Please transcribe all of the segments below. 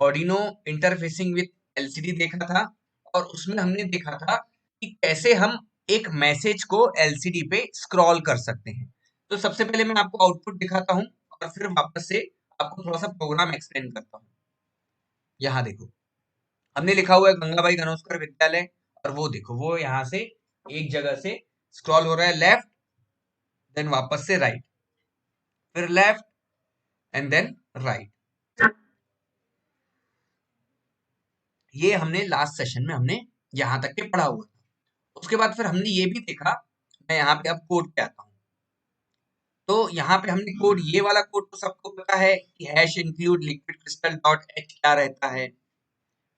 Arduino interfacing with LCD देखा था, और उसमें हमने देखा था कि कैसे हम एक मैसेज को एलसीडी पे स्क्रॉल कर सकते हैं। तो सबसे पहले मैं आपको आउटपुट दिखाता हूँ और फिर वापस से आपको थोड़ा सा प्रोग्राम एक्सप्लेन करता हूँ। यहाँ देखो, हमने लिखा हुआ है गंगाबाई गनोस्कर विद्यालय, और वो देखो वो यहाँ से एक जगह से स्क्रॉल हो रहा है लेफ्ट, देन वापस से राइट, फिर लेफ्ट एंड देन राइट। ये हमने लास्ट सेशन में हमने यहाँ तक के पढ़ा हुआ था। उसके बाद फिर हमने ये भी देखा, मैं यहाँ पे अब कोड पे आता हूँ। तो यहाँ पे हमने कोड, ये वाला कोड तो सबको पता है कि hash include liquid crystal dot H क्या रहता है।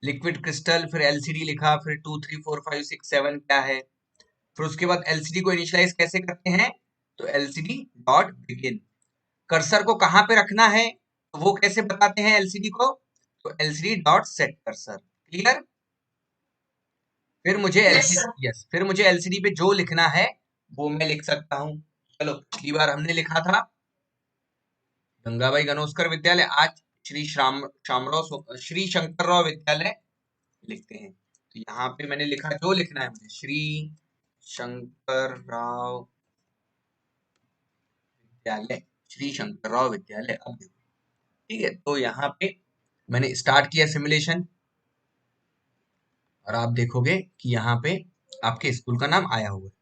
लिक्विड क्रिस्टल, फिर एलसीडी लिखा, फिर 2 3 4 5 6 7 क्या है। फिर उसके बाद एलसीडी को इनिशियलाइज कैसे करते हैं, तो एलसीडी डॉट बिगिन। कर्सर को कहाँ पे रखना है, तो वो कैसे बताते हैं एलसीडी को, तो LCD dot set cursor. Clear. फिर मुझे एलसीडी, यस, फिर मुझे एलसीडी पे जो लिखना है वो मैं लिख सकता हूँ। चलो, पिछली बार हमने लिखा था गंगाबाई गनोस्कर विद्यालय, आज श्री शंकरराव विद्यालय लिखते हैं। तो यहाँ पे मैंने लिखा, जो लिखना है मुझे, श्री शंकरराव विद्यालय, श्री शंकरराव विद्यालय। अब देखो, ठीक है, तो यहाँ पे मैंने स्टार्ट किया सिमुलेशन, और आप देखोगे कि यहाँ पे आपके स्कूल का नाम आया हुआ है।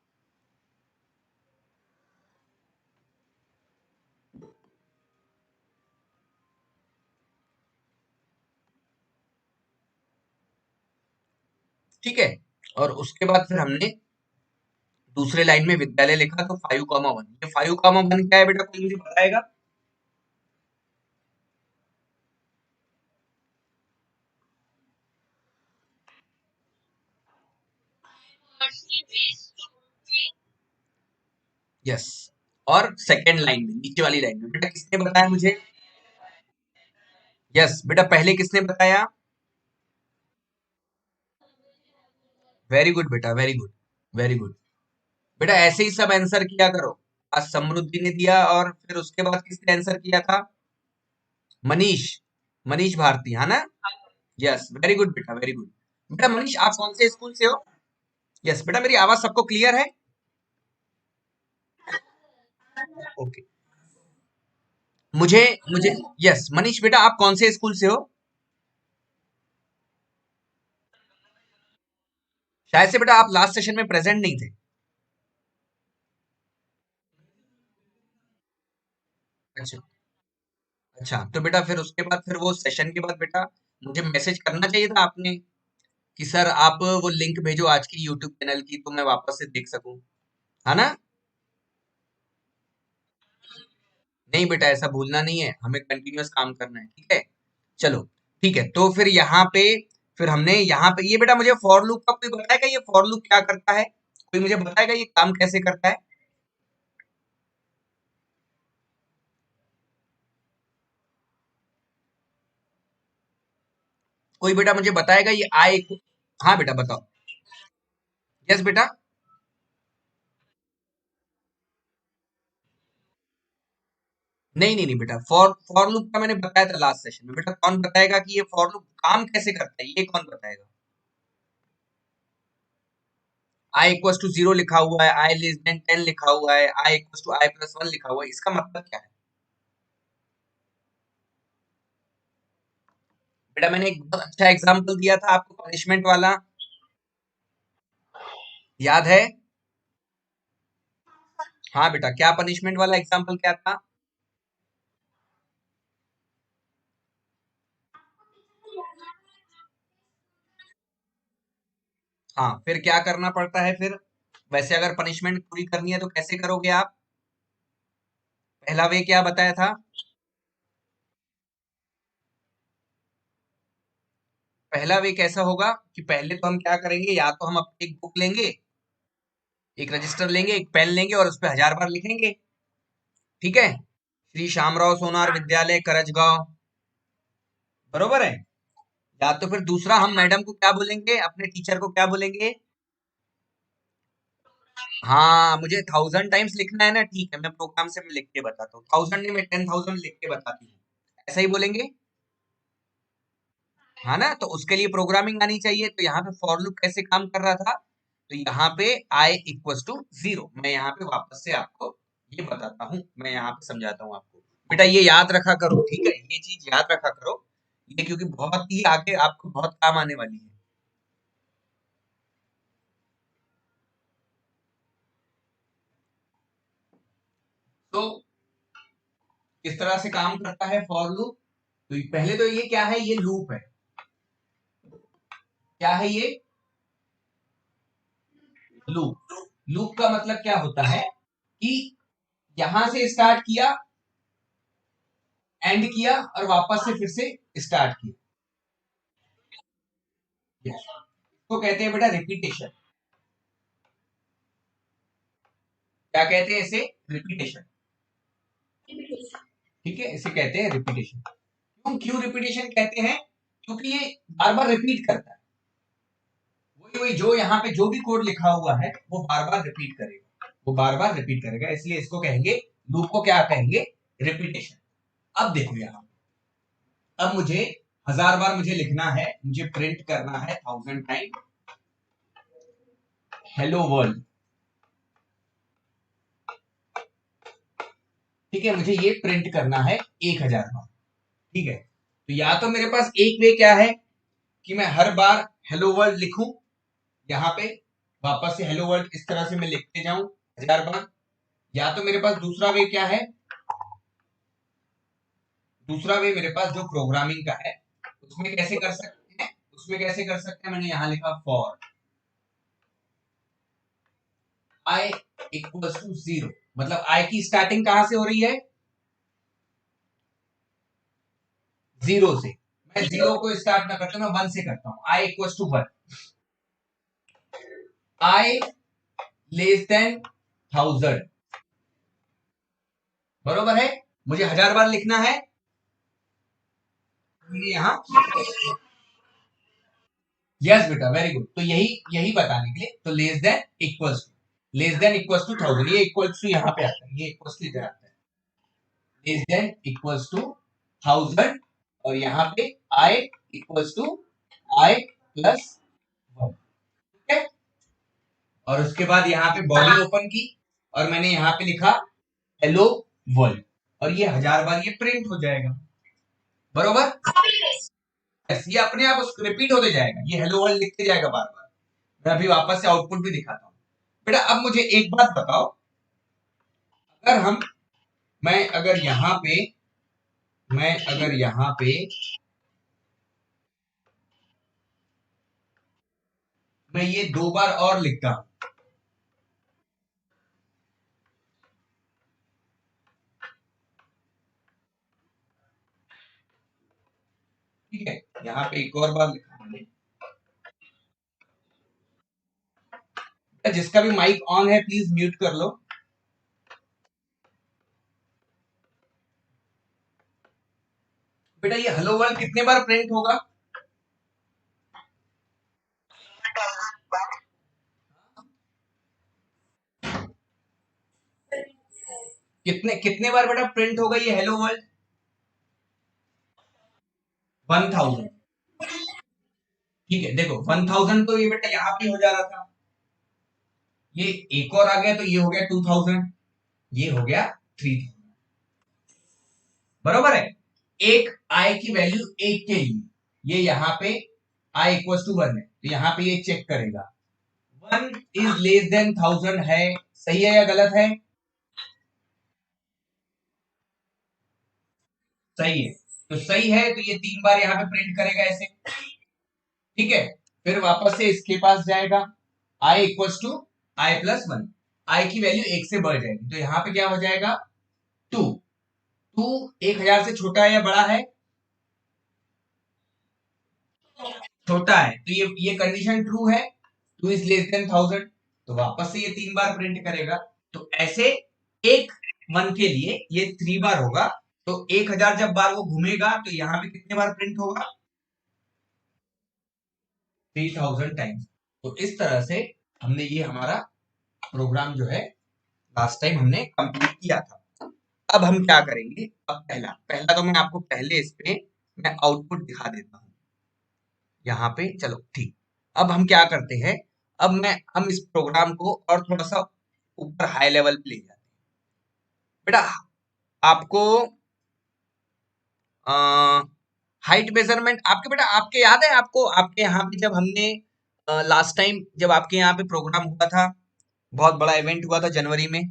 ठीक है, और उसके बाद फिर हमने दूसरे लाइन में विद्यालय लिखा, तो 5,1। ये 5,1 क्या है बेटा, कोई मुझे बताएगा? यस, और सेकेंड लाइन में, नीचे वाली लाइन में बेटा किसने बताया मुझे? यस बेटा, पहले किसने बताया? वेरी गुड बेटा, वेरी गुड, वेरी गुड। बेटा ऐसे ही सब आंसर किया करो। आज समृद्धि ने दिया, और फिर उसके बाद किसने आंसर किया था? मनीष, मनीष भारती, है ना? यस, वेरी गुड बेटा, वेरी गुड। बेटा मनीष, आप कौन से स्कूल से हो? यस बेटा, मेरी आवाज सबको क्लियर है? ओके। मुझे मुझे यस मनीष बेटा, आप कौन से स्कूल से हो? शायद से बेटा आप लास्ट सेशन में प्रेजेंट नहीं थे। अच्छा, अच्छा, तो बेटा फिर उसके बाद, फिर वो सेशन के बाद बेटा मुझे मैसेज करना चाहिए था आपने, कि सर आप वो लिंक भेजो आज की यूट्यूब चैनल की, तो मैं वापस से देख सकूं, है ना? नहीं बेटा, ऐसा भूलना नहीं है, हमें कंटिन्यूअस काम करना है, ठीक है? चलो, ठीक है, तो फिर यहाँ पे, फिर हमने यहाँ पे, ये बेटा मुझे फॉर लूप का कोई बताएगा, ये फॉर लूप क्या करता है? कोई मुझे बताएगा ये काम कैसे करता है? कोई बेटा मुझे बताएगा ये आई? हाँ बेटा बताओ। यस बेटा। नहीं नहीं नहीं बेटा, फॉर फॉर लूप का मैंने बताया था लास्ट सेशन में। बेटा कौन बताएगा कि ये फॉर लूप काम कैसे करता है, ये कौन बताएगा? आई इक्वल टू 0 लिखा हुआ है, आई लेस देन 10 लिखा हुआ है, I equal to I plus 1 लिखा हुआ है, इसका मतलब क्या है? बेटा मैंने एक बहुत अच्छा एग्जांपल दिया था आपको, पनिशमेंट वाला, याद है? हाँ बेटा, क्या पनिशमेंट वाला एग्जांपल क्या था? हाँ, फिर क्या करना पड़ता है फिर? वैसे अगर पनिशमेंट पूरी करनी है तो कैसे करोगे आप? पहला वे क्या बताया था? पहला वे कैसा होगा कि पहले तो हम क्या करेंगे, या तो हम अपनी एक बुक लेंगे, एक रजिस्टर लेंगे, एक पेन लेंगे, और उस पर 1000 बार लिखेंगे। ठीक है? श्री श्यामराव सोनार विद्यालय करजगांव, बरोबर है? या तो फिर दूसरा, हम मैडम को क्या बोलेंगे, अपने टीचर को क्या बोलेंगे? हाँ, मुझे 1000 टाइम्स लिखना है ना, ठीक है, मैं प्रोग्राम से मैं लिख के बताता हूँ, 1000 नहीं, मैं 10,000 लिख के बताती हूँ, ऐसा ही बोलेंगे। हाँ ना, तो उसके लिए प्रोग्रामिंग आनी चाहिए। तो यहाँ पे फॉर लूप कैसे काम कर रहा था, तो यहाँ पे i इक्वल टू 0, मैं यहाँ पे वापस से आपको ये बताता हूँ, मैं यहाँ पे समझाता हूँ आपको। बेटा ये याद रखा करो, ठीक है, ये चीज याद रखा करो, ये क्योंकि बहुत ही आगे आपको बहुत काम आने वाली है। तो किस तरह से काम करता है फॉर लूप, तो पहले तो ये क्या है, ये लूप है। क्या है ये, लूप। लूप का मतलब क्या होता है कि यहां से स्टार्ट किया, एंड किया, और वापस से फिर से स्टार्ट किया। तो कहते हैं बेटा रिपीटेशन। क्या कहते हैं इसे, रिपीटेशन। ठीक है, इसे कहते हैं रिपीटेशन। क्यों रिपीटेशन कहते हैं, क्योंकि ये बार बार रिपीट करता है। वही वही जो यहाँ पे जो भी कोड लिखा हुआ है वो बार बार रिपीट करेगा, वो बार बार रिपीट करेगा, इसलिए इसको कहेंगे, लूप को क्या कहेंगे, रिपीटेशन। अब देखो यहाँ, अब मुझे 1000 बार मुझे लिखना है, मुझे प्रिंट करना है 1000 टाइम हेलो वर्ल्ड। ठीक है, मुझे ये प्रिंट करना है 1000 बार। ठीक है, तो या तो मेरे पास एक वे क्या है कि मैं हर बार हेलो वर्ल्ड लिखूं, यहाँ पे वापस से हेलो वर्ल्ड इस तरह से मैं लिखते जाऊं 1000 बार। या तो मेरे पास दूसरा वे क्या है, दूसरा वे मेरे पास जो प्रोग्रामिंग का है, उसमें कैसे कर सकते हैं, उसमें कैसे कर सकते हैं, मैंने यहां लिखा फॉर आई इक्वल्स टू 0, मतलब आई की स्टार्टिंग कहां से हो रही है, 0 से। मैं 0 को स्टार्ट ना करता, मैं 1 से करता हूं, I equals to 1, I less than 1000। बरोबर है, मुझे 1000 बार लिखना है, यहाँ यस बेटा, वेरी गुड। तो यही यही बताने के लिए, तो लेस देन इक्वल्स टू 1000, ये इक्वल्स टू यहाँ पे आता है, ये इक्वल्स टू इधर आता है, लेस देन इक्वल्स टू 1000, और यहाँ पे i equals to i plus 1। ठीक है, और उसके बाद यहाँ पे बॉडी ओपन की, और मैंने यहाँ पे लिखा हेलो वर्ल्ड, और ये 1000 बार ये प्रिंट हो जाएगा। बरोबर, ये अपने आप रिपीट होते जाएगा, ये हेलो वर्ल्ड लिखते जाएगा बार बार। मैं अभी वापस से आउटपुट भी दिखाता हूँ। बेटा अब मुझे एक बात बताओ, अगर हम मैं अगर यहाँ पे मैं अगर यहाँ पे मैं ये 2 बार और लिखता हूं, ठीक है, यहाँ पे एक और बार लिखा मैंने। जिसका भी माइक ऑन है प्लीज म्यूट कर लो। बेटा ये हेलो वर्ल्ड कितने बार प्रिंट होगा, कितने कितने बार बेटा प्रिंट होगा ये हेलो वर्ल्ड, 1000। ठीक है, देखो 1000 तो ये बेटा यहाँ पे हो जा रहा था, ये एक और आ गया तो ये हो गया 2000, ये हो गया 3000। बरोबर है, एक आई की वैल्यू एक के लिए, ये यहाँ पे आई इक्वल टू 1 है, तो यहाँ पे ये चेक करेगा 1 इज लेस देन 1000 है, सही है या गलत है, सही है। तो सही है, तो ये 3 बार यहाँ पे प्रिंट करेगा ऐसे। ठीक है, फिर वापस से इसके पास जाएगा, आई इक्वल्स टू आई प्लस 1, आई की वैल्यू 1 से बढ़ जाएगी, तो यहाँ पे क्या हो जाएगा 2। 2 1000 से छोटा है या बड़ा है, छोटा है, तो ये कंडीशन ट्रू है, 2 इज लेस देन 1000, तो वापस से ये 3 बार प्रिंट करेगा। तो ऐसे एक 1 के लिए ये 3 बार होगा, तो 1000 जब बार वो घूमेगा तो यहाँ पे कितने बार प्रिंट होगा, 3000 टाइम्स। तो इस तरह से हमने ये हमारा प्रोग्राम जो है लास्ट टाइम हमने कंप्लीट किया था। अब हम क्या करेंगे, अब पहला पहला तो मैं आपको पहले इस पे मैं आउटपुट दिखा देता हूँ। यहाँ पे चलो ठीक। अब हम क्या करते हैं, अब हम इस प्रोग्राम को और थोड़ा सा ऊपर हाई लेवल पे ले जाते हैं। बेटा आपको हाइट मेजरमेंट आपके बेटा आपके याद है, आपको आपके यहाँ पे जब हमने लास्ट टाइम जब आपके यहाँ पे प्रोग्राम हुआ था, बहुत बड़ा इवेंट हुआ था जनवरी में,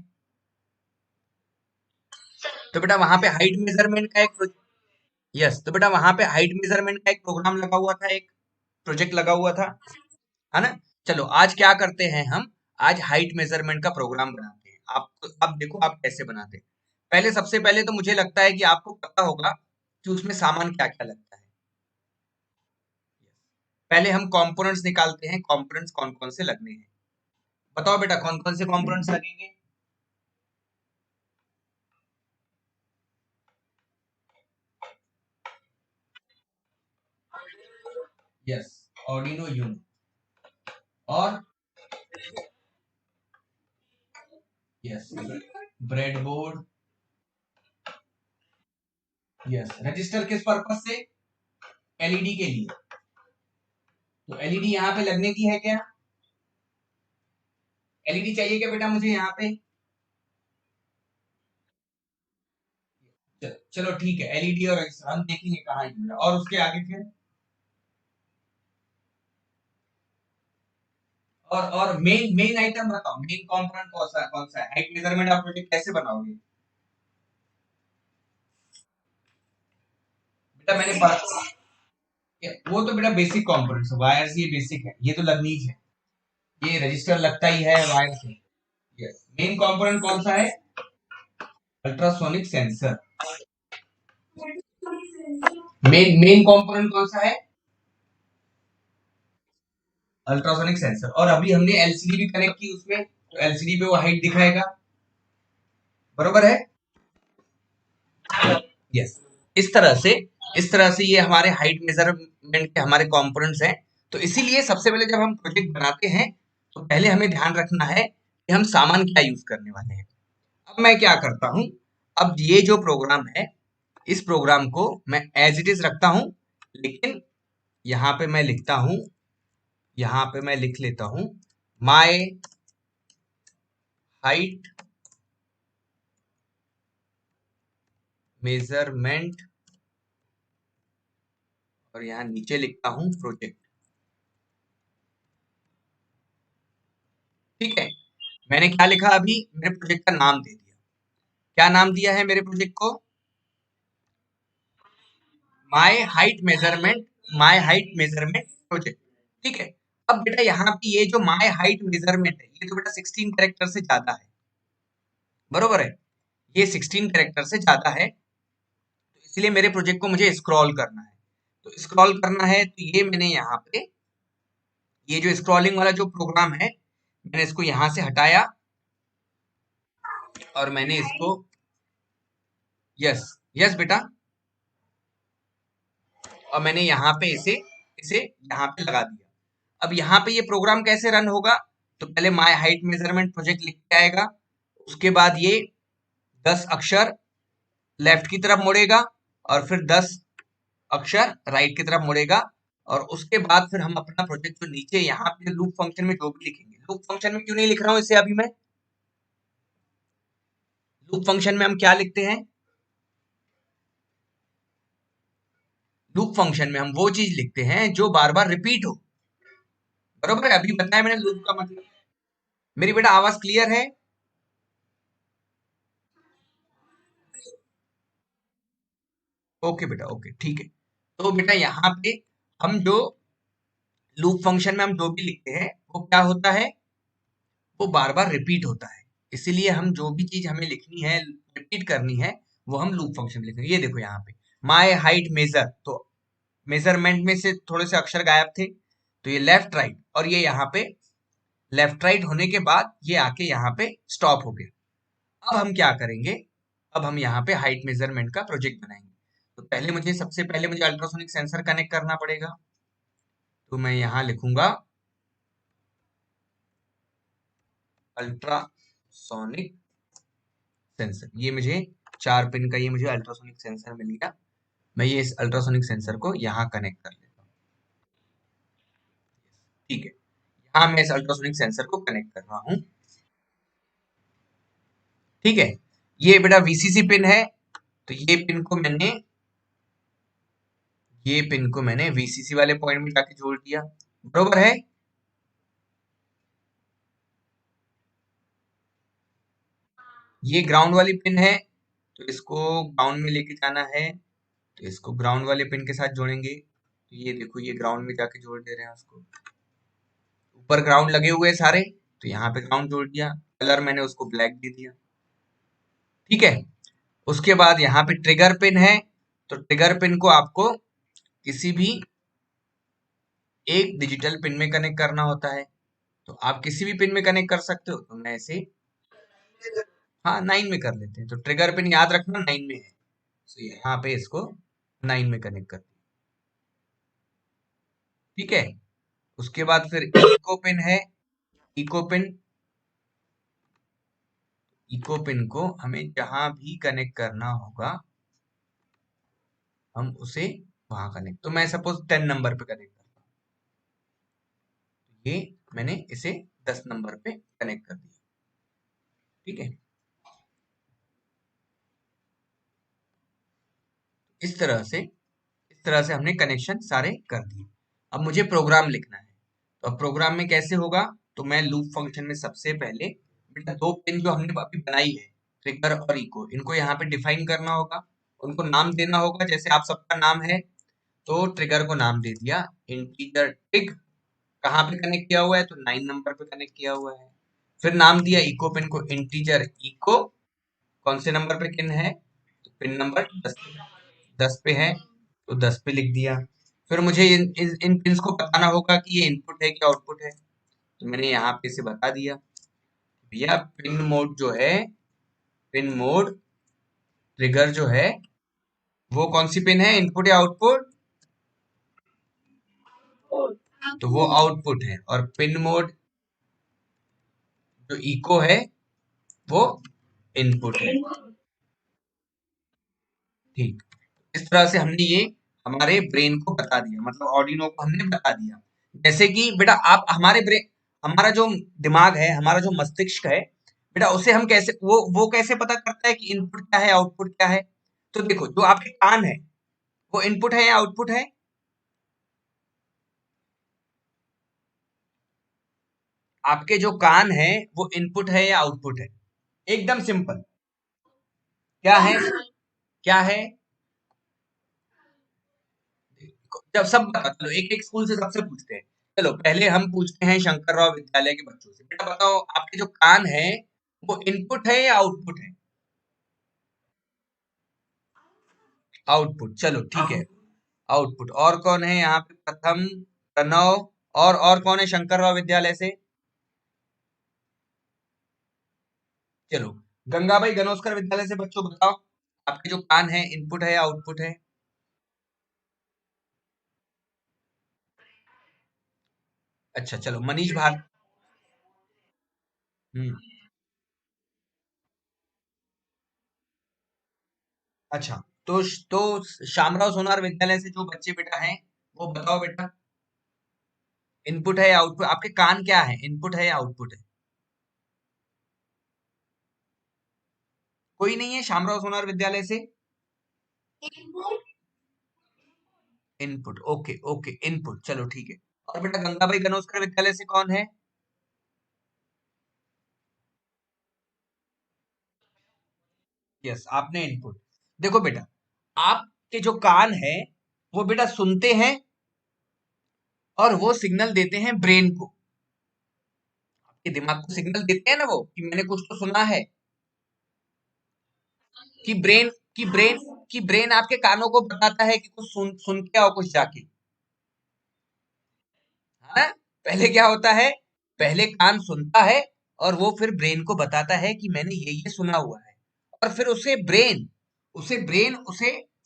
तो बेटा वहां पे हाइट मेजरमेंट का एक यस, तो बेटा वहां पे हाइट मेजरमेंट का एक प्रोग्राम लगा हुआ था, एक प्रोजेक्ट लगा हुआ था, है ना। चलो आज क्या करते हैं हम, आज हाइट मेजरमेंट का प्रोग्राम बनाते हैं। आप अब देखो आप कैसे बनाते हैं। पहले सबसे पहले तो मुझे लगता है कि आपको पता होगा कि उसमें सामान क्या क्या लगता है। पहले हम कंपोनेंट्स निकालते हैं, कंपोनेंट्स कौन कौन से लगने हैं। बताओ बेटा कौन कौन से कंपोनेंट्स लगेंगे। यस, ऑर्डिनो यूनो, और यस ब्रेडबोर्ड। यस, रजिस्टर किस पर्पस से, एलईडी के लिए। तो एलईडी यहाँ पे लगने की है क्या, एलईडी चाहिए क्या बेटा मुझे यहाँ पे। चलो ठीक है, एलईडी और रजिस्टर हम देखेंगे कहाँ है बेटा, और उसके आगे फिर और मेन मेन आइटम बताओ, मेन कंपोनेंट कौन सा है, हाइट मेजरमेंट आप प्रोजेक्ट कैसे बनाओगे। बेटा मैंने वो तो बेटा बेसिक कंपोनेंट्स, वायर्स ये बेसिक है, ये तो लगनी ही है, ये रजिस्टर लगता ही है वायर से। यस, मेन कंपोनेंट कौन सा है, ultrasonic sensor. Main main component कौन सा है, अल्ट्रासोनिक सेंसर। और अभी हमने एलसीडी भी कनेक्ट की उसमें, तो एलसीडी पे वो हाइट दिखाएगा, बरोबर है। यस, इस तरह से इस तरह से ये हमारे हाइट मेजरमेंट के हमारे कंपोनेंट्स हैं। तो इसीलिए सबसे पहले जब हम प्रोजेक्ट बनाते हैं तो पहले हमें ध्यान रखना है कि हम सामान क्या यूज करने वाले हैं। अब मैं क्या करता हूं, अब ये जो प्रोग्राम है इस प्रोग्राम को मैं एज इट इज रखता हूं, लेकिन यहाँ पे मैं लिखता हूं, यहाँ पे मैं लिख लेता हूं माय हाइट मेजरमेंट, और यहाँ नीचे लिखता हूं प्रोजेक्ट। ठीक है, मैंने क्या लिखा, अभी मेरे प्रोजेक्ट का नाम दे दिया। क्या नाम दिया है मेरे प्रोजेक्ट को, my height measurement, my height measurement project. ठीक है, अब बेटा यहाँ पे ये जो माय हाइट मेजरमेंट है ये तो बेटा 16 कैरेक्टर से ज्यादा है, बरोबर है, ये 16 कैरेक्टर से ज्यादा है, तो इसलिए मेरे प्रोजेक्ट को मुझे स्क्रॉल करना है। तो स्क्रॉल करना है तो ये मैंने यहाँ पे ये जो स्क्रॉलिंग वाला जो प्रोग्राम है मैंने इसको यहाँ से हटाया, और मैंने इसको यस यस बेटा, और मैंने यहाँ पे इसे इसे यहाँ पे लगा दिया। अब यहाँ पे ये प्रोग्राम कैसे रन होगा, तो पहले माय हाइट मेजरमेंट प्रोजेक्ट लिख के आएगा, उसके बाद ये 10 अक्षर लेफ्ट की तरफ मुड़ेगा, और फिर 10 अक्षर राइट की तरफ मुड़ेगा, और उसके बाद फिर हम अपना प्रोजेक्ट जो नीचे यहाँ पे लूप फंक्शन में जो भी लिखेंगे, लूप फंक्शन में क्यों नहीं लिख रहा हूँ इसे अभी मैं, लूप फंक्शन में हम क्या लिखते हैं, लूप फंक्शन में हम वो चीज लिखते हैं जो बार बार रिपीट हो, बरोबर है, अभी बताया मैंने लूप का मतलब। मेरी बेटा आवाज क्लियर है, ओके बेटा ओके ठीक है। तो बेटा यहाँ पे हम जो लूप फंक्शन में हम जो भी लिखते हैं वो क्या होता है, वो बार बार रिपीट होता है, इसीलिए हम जो भी चीज हमें लिखनी है, रिपीट करनी है, वो हम लूप फंक्शन में लिखेंगे। ये देखो यहाँ पे माय हाइट मेजर, तो मेजरमेंट में से थोड़े से अक्षर गायब थे, तो ये लेफ्ट राइट, और ये यहाँ पे लेफ्ट राइट होने के बाद ये आके यहाँ पे स्टॉप हो गया। अब हम क्या करेंगे, अब हम यहाँ पे हाइट मेजरमेंट का प्रोजेक्ट बनाएंगे। तो पहले मुझे सबसे पहले मुझे अल्ट्रासोनिक सेंसर कनेक्ट करना पड़ेगा, तो मैं यहाँ लिखूंगा अल्ट्रासोनिक सेंसर। ये मुझे 4 पिन का ये मुझे अल्ट्रासोनिक सेंसर मिल गया। मैं ये इस अल्ट्रासोनिक सेंसर को यहाँ कनेक्ट कर लेता हूँ। ठीक है, यहाँ मैं इस अल्ट्रासोनिक सेंसर को कनेक्ट कर रहा हूँ। ठीक है, ये बेटा वीसीसी पिन है, तो ये पिन को मैंने वीसीसी वाले पॉइंट में जाके जोड़ दिया, बरोबर है। ये ग्राउंड वाली पिन है, तो इसको ग्राउंड में लेके जाना है, तो इसको ग्राउंड वाले पिन के साथ जोड़ेंगे। तो ये देखो, ये ग्राउंड में जाके जोड़ दे रहे हैं उसको। ऊपर ग्राउंड लगे हुए हैं सारे, तो यहाँ पे ग्राउंड जोड़ दिया, कलर मैंने उसको ब्लैक दे दिया। ठीक है, उसके बाद यहाँ पे ट्रिगर पिन है, तो ट्रिगर पिन को आपको किसी भी एक डिजिटल पिन में कनेक्ट करना होता है। तो आप किसी भी पिन में कनेक्ट कर सकते हो, तो मैं इसे, हाँ, 9 में कर लेते हैं। तो ट्रिगर पिन याद रखना 9 में है, तो यहाँ पे इसको 9 में कनेक्ट कर, ठीक है। उसके बाद फिर इको पिन है, इको पिन, इको पिन को हमें जहां भी कनेक्ट करना होगा हम उसे वहां कनेक्ट, तो मैं सपोज 10 नंबर पे कनेक्ट करता हूँ, ये मैंने इसे 10 नंबर पे कनेक्ट कर दिया। ठीक है, इस तरह से हमने कनेक्शन सारे कर दिए। अब मुझे प्रोग्राम लिखना है, तो अब प्रोग्राम में कैसे होगा, तो मैं लूप फंक्शन में सबसे पहले बेटा दो पिन जो हमने अभी बनाई है, ट्रिगर और इको, इनको यहाँ पे डिफाइन करना होगा, उनको नाम देना होगा, जैसे आप सबका नाम है, तो ट्रिगर को नाम दे दिया इंटीजर ट्रिग, कहाँ पे कनेक्ट किया हुआ है, तो 9 नंबर पे कनेक्ट किया हुआ है। फिर नाम दिया इको पिन को इंटीजर इको, कौन से नंबर पे पिन है, तो पिन नंबर 10 पे है, तो 10 पे लिख दिया। फिर मुझे इन पिन्स को बताना होगा कि ये इनपुट है कि आउटपुट है, तो मैंने यहाँ पे इसे बता दिया, भैया पिन मोड जो है, पिन मोड ट्रिगर जो है, वो कौन सी पिन है, इनपुट या आउटपुट, तो वो आउटपुट है। और पिन मोड जो इको है वो इनपुट है। ठीक, इस तरह से हमने ये हमारे ब्रेन को बता दिया, मतलब ऑर्डिनो को हमने बता दिया। जैसे कि बेटा आप हमारे ब्रेन, हमारा जो दिमाग है, हमारा जो मस्तिष्क है बेटा, उसे हम कैसे, वो कैसे पता करता है कि इनपुट क्या है आउटपुट क्या है। तो देखो, जो आपके कान है वो इनपुट है या आउटपुट है, आपके जो कान है वो इनपुट है या आउटपुट है, एकदम सिंपल, क्या है, क्या है, जब सब बता, चलो एक एक स्कूल से सबसे पूछते हैं। चलो पहले हम पूछते हैं शंकरराव विद्यालय के बच्चों से, बेटा बताओ आपके जो कान है वो इनपुट है या आउटपुट है, आउटपुट, चलो ठीक है, आउटपुट। और कौन है यहाँ पे, प्रथम, प्रणव, और कौन है शंकरराव विद्यालय से, चलो गंगाबाई गनोस्कर विद्यालय से बच्चों बताओ, आपके जो कान है इनपुट है या आउटपुट है। अच्छा चलो मनीष भार, हम्म, अच्छा, तो शामराव सोनार विद्यालय से जो बच्चे बेटा हैं, वो बताओ बेटा, इनपुट है या आउटपुट, आपके कान क्या है, इनपुट है या आउटपुट है, कोई नहीं है शामराव सोनार विद्यालय से, इनपुट, ओके ओके, इनपुट, चलो ठीक है। और बेटा गंगाबाई गनोस्कर विद्यालय से कौन है, यस आपने इनपुट। देखो बेटा, आपके जो कान है वो बेटा सुनते हैं और वो सिग्नल देते हैं ब्रेन को, आपके दिमाग को सिग्नल देते हैं ना वो, कि मैंने कुछ तो सुना है, कि ब्रेन की ब्रेन आपके कानों को बताता है कि कुछ सुन सुन के आओ कुछ जाके, हाँ। पहले क्या होता है, पहले कान सुनता है और वो फिर ब्रेन को बताता है कि मैंने ये सुना हुआ है, और फिर उसे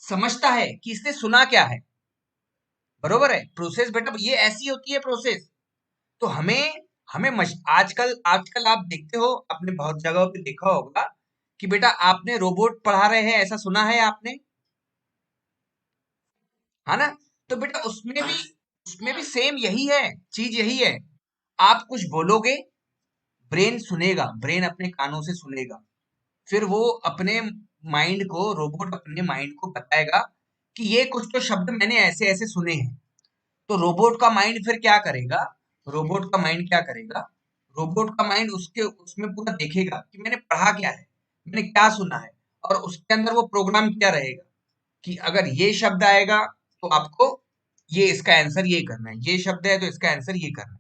समझता है कि इसने सुना क्या है, बरोबर है। प्रोसेस बेटा ये ऐसी होती है प्रोसेस। तो हमें हमें आजकल आजकल आप देखते हो, आपने बहुत जगहों पे देखा होगा कि बेटा आपने रोबोट पढ़ा रहे हैं, ऐसा सुना है आपने, है ना। तो बेटा उसमें भी उसमें भी सेम यही है, चीज यही है। आप कुछ बोलोगे, ब्रेन सुनेगा, ब्रेन अपने कानों से सुनेगा, फिर वो अपने माइंड को, रोबोट अपने माइंड को बताएगा कि ये कुछ तो शब्द मैंने ऐसे ऐसे सुने हैं। तो रोबोट का माइंड फिर क्या करेगा, रोबोट का माइंड क्या करेगा, रोबोट का माइंड उसके उसमें पूरा देखेगा कि मैंने पढ़ा क्या है, मैंने क्या सुना है, और उसके अंदर वो प्रोग्राम क्या रहेगा कि अगर ये शब्द आएगा तो आपको ये इसका आंसर ये करना है, ये शब्द है तो इसका आंसर ये करना है।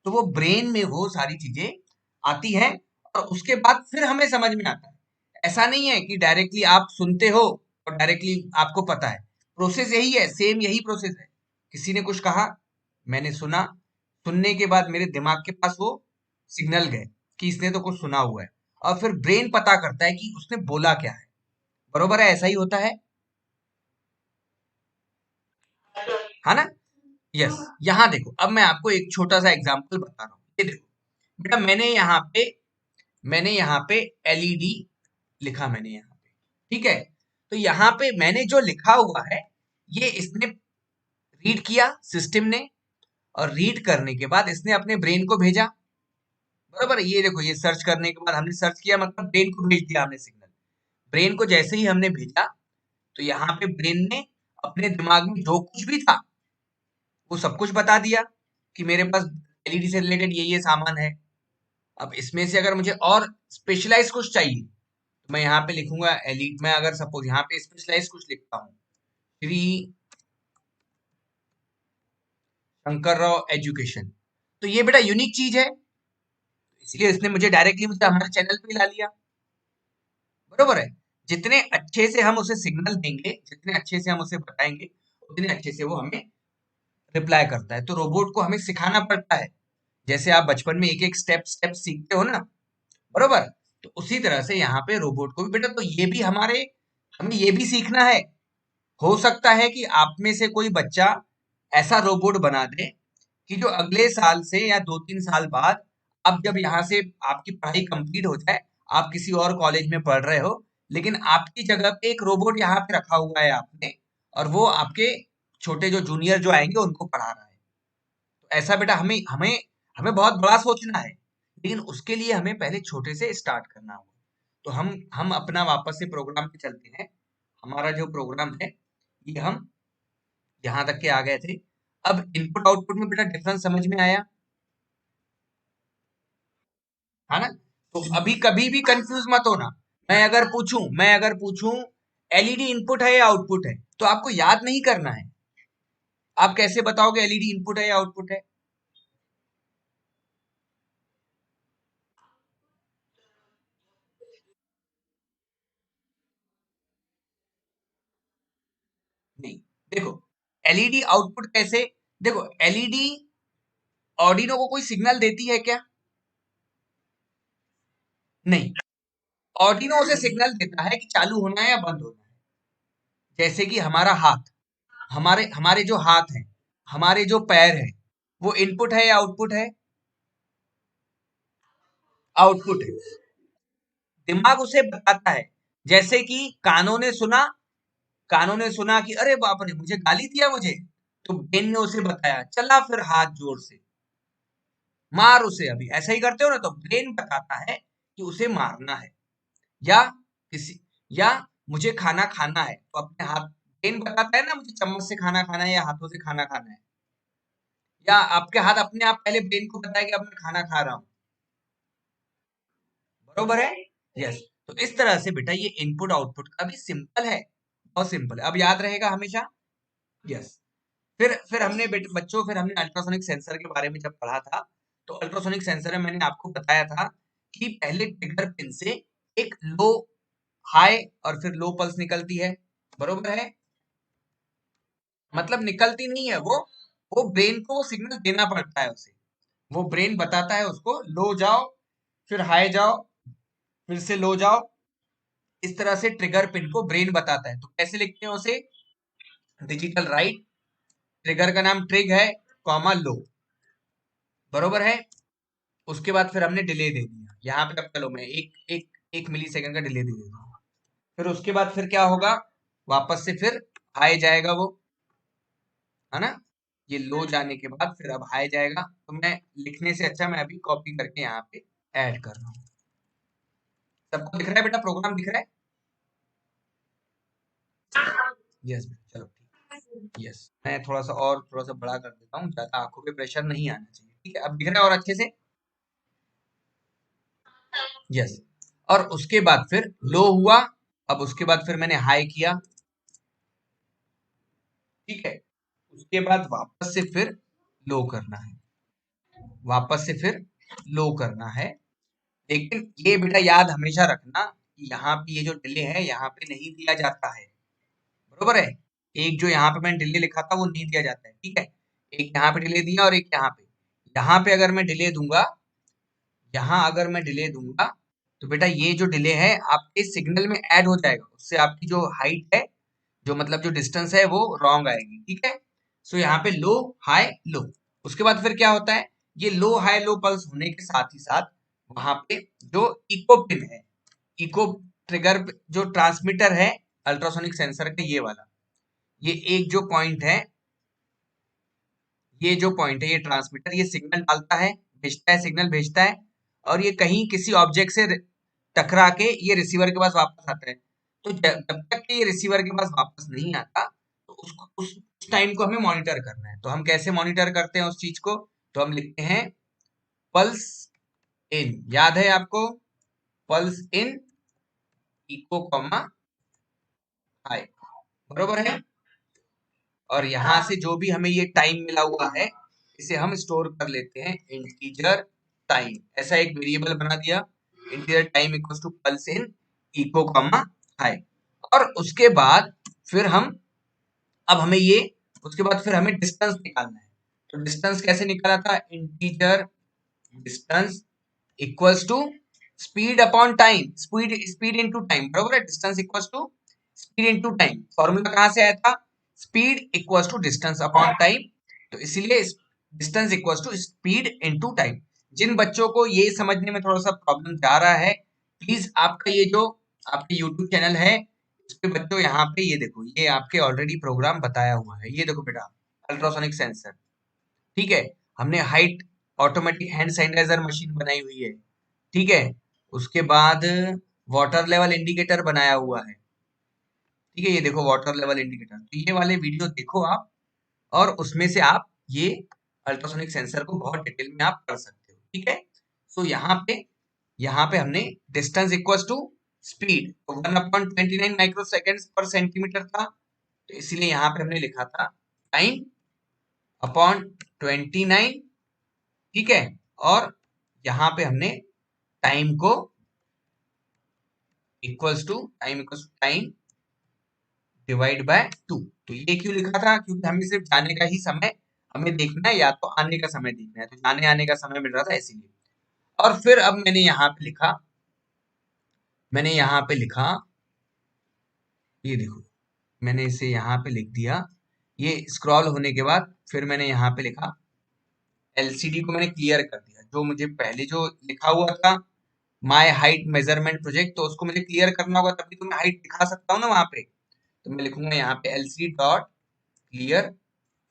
तो वो ब्रेन में वो सारी चीजें आती हैं, और उसके बाद फिर हमें समझ में आता है। ऐसा नहीं है कि डायरेक्टली आप सुनते हो और डायरेक्टली आपको पता है। प्रोसेस यही है, सेम यही प्रोसेस है। किसी ने कुछ कहा, मैंने सुना, सुनने के बाद मेरे दिमाग के पास वो सिग्नल गए कि इसने तो कुछ सुना हुआ है, और फिर ब्रेन पता करता है कि उसने बोला क्या है। बरोबर है, ऐसा ही होता है ना? यस। यहाँ देखो, अब मैं आपको एक छोटा सा एग्जांपल बता रहा हूँ। ये देखो बेटा, मैंने यहाँ पे एलईडी लिखा, मैंने यहाँ पे, ठीक है। तो यहाँ पे मैंने जो लिखा हुआ है, ये इसने रीड किया सिस्टम ने, और रीड करने के बाद इसने अपने ब्रेन को भेजा। बरोबर है, ये देखो, ये सर्च करने के बाद हमने सर्च किया, मतलब ब्रेन को भेज दिया हमने सिग्नल। ब्रेन को जैसे ही हमने भेजा, तो यहाँ पे ब्रेन ने अपने दिमाग में जो कुछ भी था वो सब कुछ बता दिया कि मेरे पास एलईडी से रिलेटेड ये सामान है। अब इसमें से अगर मुझे और स्पेशलाइज कुछ चाहिए, तो मैं यहाँ पे लिखूंगा एलईडी। मैं अगर सपोज यहाँ पे स्पेशलाइज कुछ लिखता हूँ, श्री शंकर राव एजुकेशन, तो ये बेटा यूनिक चीज है, इसलिए इसने मुझे डायरेक्टली मुझे हमारे चैनल पे ला लिया। बरोबर है। जितने अच्छे से हम उसे सिग्नल देंगे, जितने अच्छे से हम उसे बताएंगे, उतने अच्छे से वो हमें रिप्लाई करता है। तो रोबोट को हमें सिखाना पड़ता है, जैसे आप बचपन में एक एक स्टेप स्टेप सीखते हो ना, बरोबर। तो उसी तरह से यहाँ पे रोबोट को भी बेटा, तो ये भी हमें ये भी सीखना है। हो सकता है कि आप में से कोई बच्चा ऐसा रोबोट बना दे कि जो अगले साल से या 2-3 साल बाद, अब जब यहाँ से आपकी पढ़ाई कंप्लीट हो जाए, आप किसी और कॉलेज में पढ़ रहे हो, लेकिन आपकी जगह पे एक रोबोट यहाँ पे रखा हुआ है आपने, और वो आपके छोटे जो जूनियर जो आएंगे उनको पढ़ा रहा है। तो ऐसा बेटा हमें हमें हमें बहुत बड़ा सोचना है, लेकिन उसके लिए हमें पहले छोटे से स्टार्ट करना होगा। तो हम अपना वापस से प्रोग्राम पे चलते हैं। हमारा जो प्रोग्राम है, ये हम यहाँ तक के आ गए थे। अब इनपुट आउटपुट में बेटा डिफरेंस समझ में आया, है ना? तो अभी कभी भी कंफ्यूज मत होना। मैं अगर पूछूं एलईडी इनपुट है या आउटपुट है, तो आपको याद नहीं करना है। आप कैसे बताओगे एलईडी इनपुट है या आउटपुट है? नहीं। देखो, एलईडी आउटपुट कैसे, देखो एलईडी ऑर्डिनो को कोई सिग्नल देती है क्या? नहीं। ऑर्डिनो उसे सिग्नल देता है कि चालू होना है या बंद होना है। जैसे कि हमारा हाथ, हमारे हमारे जो हाथ हैं, हमारे जो पैर हैं, वो इनपुट है या आउटपुट है? आउटपुट है। दिमाग उसे बताता है, जैसे कि कानों ने सुना कि अरे बाप रे, मुझे गाली दिया मुझे, तो ब्रेन ने उसे बताया, चला फिर हाथ जोर से मार उसे। अभी ऐसा ही करते हो ना, तो ब्रेन बताता है कि उसे मारना है, या किसी, या मुझे खाना खाना है, तो अपने हाथ, ब्रेन बताता है ना मुझे चम्मच से खाना खाना है या हाथों से खाना खाना है, या आपके हाथ अपने आप पहले ब्रेन को बताया कि अब मैं खाना खा रहा हूं। बरोबर है। यस। तो इस तरह से बेटा ये इनपुट आउटपुट का भी सिंपल है, बहुत सिंपल है, अब याद रहेगा हमेशा। यस। फिर हमने अल्ट्रासोनिक सेंसर के बारे में जब पढ़ा था, तो अल्ट्रासोनिक सेंसर में मैंने आपको बताया था कि पहले ट्रिगर पिन से एक लो, हाई और फिर लो पल्स निकलती है। बरोबर है, मतलब निकलती नहीं है वो ब्रेन को सिग्नल देना पड़ता है उसे। वो ब्रेन बताता है उसको, लो जाओ, फिर हाई जाओ, फिर से लो जाओ। इस तरह से ट्रिगर पिन को ब्रेन बताता है। तो कैसे लिखते हैं उसे? डिजिटल राइट, ट्रिगर का नाम ट्रिग है, कॉमा लो। बरोबर है। उसके बाद फिर हमने डिले दे दिया यहाँ पे, अब चलो मैं एक मिली सेकंड का डिले दे देता हूँ। फिर उसके बाद फिर क्या होगा, वापस से फिर हाई जाएगा वो, है ना? ये लो जाने के बाद फिर अब हाई जाएगा। तो मैं लिखने से अच्छा मैं अभी कॉपी करके यहाँ पे ऐड कर रहा हूँ। सबको दिख रहा है बेटा, प्रोग्राम दिख रहा है? यस बेटा, चलो ठीक। यस, मैं थोड़ा सा बड़ा कर देता हूँ, ज्यादा आंखों पे प्रेशर नहीं आना चाहिए। ठीक है, अब दिख रहा है और अच्छे से? यस। और उसके बाद फिर लो हुआ, अब उसके बाद फिर मैंने हाई किया। ठीक है, उसके बाद वापस से फिर लो करना है, वापस से फिर लो करना है। लेकिन ये बेटा याद हमेशा रखना कि यहाँ पे ये जो डिले है यहाँ पे नहीं दिया जाता है, बरोबर है? एक जो यहाँ पे मैंने डिले लिखा था वो नहीं दिया जाता है। ठीक है, एक यहाँ पे डिले दिया और एक यहाँ पे। यहाँ पे अगर मैं डिले दूंगा, यहाँ अगर मैं डिले दूंगा तो बेटा ये जो डिले है आपके सिग्नल में ऐड हो जाएगा, उससे आपकी जो हाइट है, जो मतलब जो डिस्टेंस है वो रॉन्ग आएगी। ठीक है, सो यहाँ पे लो हाई लो। उसके बाद फिर क्या होता है, ये लो हाई लो पल्स होने के साथ ही साथ वहां पे जो इको पिन है, इको ट्रिगर जो ट्रांसमीटर है अल्ट्रासोनिक सेंसर का, ये वाला, ये एक जो पॉइंट है, ये जो पॉइंट है ये ट्रांसमीटर, ये सिग्नल डालता है, भेजता है, सिग्नल भेजता है, और ये कहीं किसी ऑब्जेक्ट से टकरा के ये रिसीवर के पास वापस आता है। तो जब तक कि ये रिसीवर के पास वापस नहीं आता तो उसको उस टाइम को हमें मॉनिटर करना है। तो हम कैसे मॉनिटर करते हैं उस चीज को? तो हम लिखते हैं पल्स इन, याद है आपको? Pulse in echo comma high, बरोबर है? और यहाँ से जो भी हमें ये टाइम मिला हुआ है इसे हम स्टोर कर लेते हैं इंटीजर टाइम, ऐसा एक वेरिएबल बना दिया, integer time equals to pulse in echo comma high. और उसके बाद फिर हम, अब हमें ये, उसके बाद फिर हमें डिस्टेंस निकालना है। तो डिस्टेंस कैसे निकाला था? Integer distance equals to speed upon time, speed speed into time, बराबर है? Distance equals to speed into time. Formula कहाँ से आया था? Speed equals to distance upon time. तो इसीलिए distance equals to speed into time. जिन बच्चों को ये समझने में थोड़ा सा प्रॉब्लम जा रहा है, प्लीज आपका ये जो आपके यूट्यूब चैनल है इस पे बच्चों यहाँ पे ये देखो, ये आपके ऑलरेडी प्रोग्राम बताया हुआ है। ये देखो बेटा, अल्ट्रासोनिक सेंसर, ठीक है, हमने height automatic hand sanitizer machine बनाई हुई है। ठीक है, उसके बाद वाटर लेवल इंडिकेटर बनाया हुआ है। ठीक है, ये देखो वाटर लेवल इंडिकेटर। तो ये वाले वीडियो देखो आप, और उसमें से आप ये अल्ट्रासोनिक सेंसर को बहुत डिटेल में आप कर सकते हो। ठीक है, सो यहाँ पे हमने distance equals to speed 1/29 micro second पर सेंटीमीटर था, तो इसीलिए यहाँ पे हमने लिखा था टाइम अपॉन 29। ठीक है, और यहाँ पे हमने टाइम को equals to time divide by 2। तो ये क्यों लिखा था? क्योंकि हमें सिर्फ जाने का ही समय हमें देखना है, या तो आने का समय देखना है, तो जाने आने का समय मिल रहा था इसीलिए। और फिर अब मैंने यहाँ पे लिखा, ये देखो, मैंने इसे यहाँ पे लिख दिया। ये स्क्रॉल होने के बाद फिर मैंने यहाँ पे लिखा, एलसीडी को मैंने क्लियर कर दिया। जो मुझे पहले जो लिखा हुआ था माय हाइट मेजरमेंट प्रोजेक्ट, तो उसको मुझे क्लियर करना होगा, तभी तो मैं हाइट दिखा सकता हूँ ना वहां पे। तो मैं लिखूंगा यहाँ पे एलसीडी डॉट क्लियर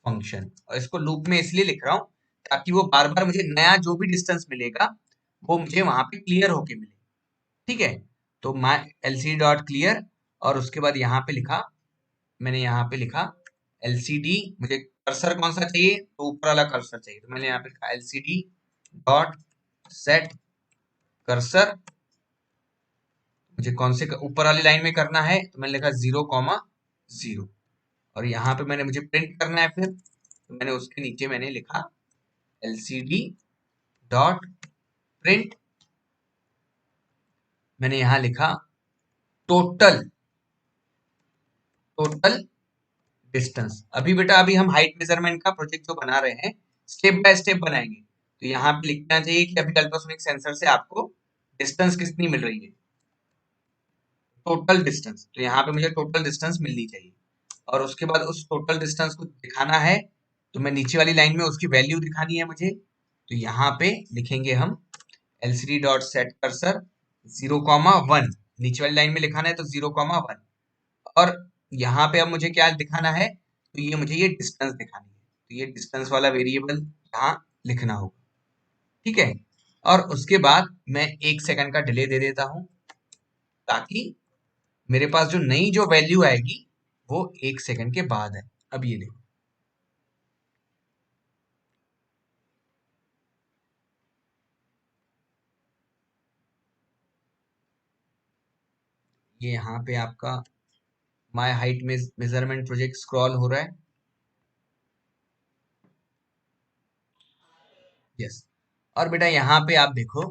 फंक्शन, और इसको लूप में इसलिए लिख रहा हूँ ताकि वो बार बार मुझे नया जो भी डिस्टेंस मिलेगा वो मुझे वहां पे क्लियर होके मिले। ठीक है, तो माय एलसीडी डॉट क्लियर, और उसके बाद यहाँ पे लिखा, मैंने यहाँ पे लिखा एलसीडी, मुझे कर्सर कौन सा चाहिए? तो ऊपर वाला कर्सर चाहिए, तो मैंने यहाँ पे लिखा एलसीडी डॉट सेट कर्सर। मुझे कौन से ऊपर वाली लाइन में करना है? तो मैंने लिखा 0,0, और यहाँ पे मुझे प्रिंट करना है फिर, तो मैंने उसके नीचे मैंने लिखा एलसीडी डॉट प्रिंट, मैंने यहाँ लिखा टोटल टोटल डिस्टेंस। अभी बेटा अभी हम हाइट मेजरमेंट का प्रोजेक्ट जो बना रहे हैं स्टेप बाय स्टेप बनाएंगे, तो यहाँ पे लिखना चाहिए कि अभी अल्ट्रासोनिक सेंसर से आपको डिस्टेंस कितनी मिल रही है, टोटल डिस्टेंस। तो यहाँ पे मुझे टोटल डिस्टेंस मिलनी चाहिए, और उसके बाद उस टोटल डिस्टेंस को दिखाना है, तो मैं नीचे वाली लाइन में उसकी वैल्यू दिखानी है मुझे। तो यहाँ पे लिखेंगे हम एलसीडी डॉट सेट कर्सर 0,1, नीचे वाली लाइन में लिखाना है तो 0,1, और यहाँ पे अब मुझे क्या दिखाना है? तो ये मुझे ये डिस्टेंस दिखानी है। तो ये डिस्टेंस वाला वेरिएबल यहाँ लिखना होगा, ठीक है। और उसके बाद मैं 1 सेकंड का डिले दे देता हूं, ताकि मेरे पास जो नई जो वैल्यू आएगी वो 1 सेकंड के बाद है। अब ये देखो, ये यहाँ पे आपका माय हाइट में मेजरमेंट प्रोजेक्ट स्क्रॉल हो रहा है। यस। और बेटा यहाँ पे आप देखो,